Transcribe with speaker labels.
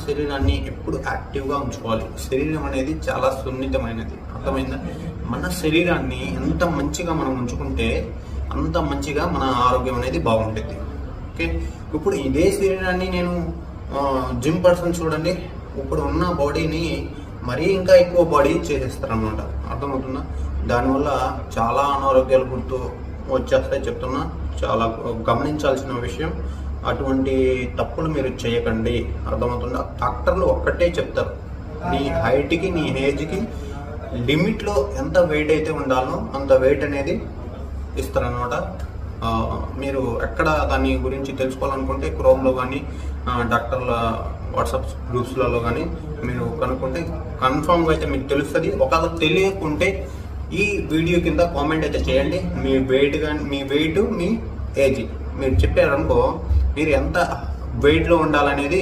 Speaker 1: శరీరాన్ని ఎప్పుడు యాక్టివ్గా ఉంచుకోవాలి. శరీరం అనేది చాలా సున్నితమైనది, అర్థమైందా? మన శరీరాన్ని ఎంత మంచిగా మనం ఉంచుకుంటే అంత మంచిగా మన ఆరోగ్యం అనేది బాగుంటుంది. ఓకే, ఇప్పుడు ఇదే శరీరాన్ని నేను జిమ్ పర్సన్ చూడండి, ఇప్పుడు ఉన్న బాడీని మరీ ఇంకా ఎక్కువ బాడీ చేసేస్తారనమాట, అర్థమవుతుందా? దానివల్ల చాలా అనారోగ్యాలు వచ్చేస్తాయి చెప్తున్నా. చాలా గమనించాల్సిన విషయం. అటువంటి తప్పులు మీరు చేయకండి, అర్థమవుతుందా? డాక్టర్లు ఒక్కటే చెప్తారు, నీ హైట్కి నీ ఏజ్కి లిమిట్లో ఎంత వెయిట్ అయితే ఉండాలో అంత వెయిట్ అనేది ఇస్తారనమాట. మీరు ఎక్కడ దాని గురించి తెలుసుకోవాలనుకుంటే క్రోమ్లో కానీ డాక్టర్ల వాట్సాప్ గ్రూప్స్లలో కానీ మీరు కనుక్కుంటే కన్ఫామ్గా అయితే మీకు తెలుస్తుంది. ఒకవేళ తెలియకుంటే ఈ వీడియో కింద కామెంట్ అయితే చేయండి. మీ వెయిట్ కానీ మీ ఏజ్ మీరు చెప్పారనుకో, మీరు ఎంత వెయిట్లో ఉండాలనేది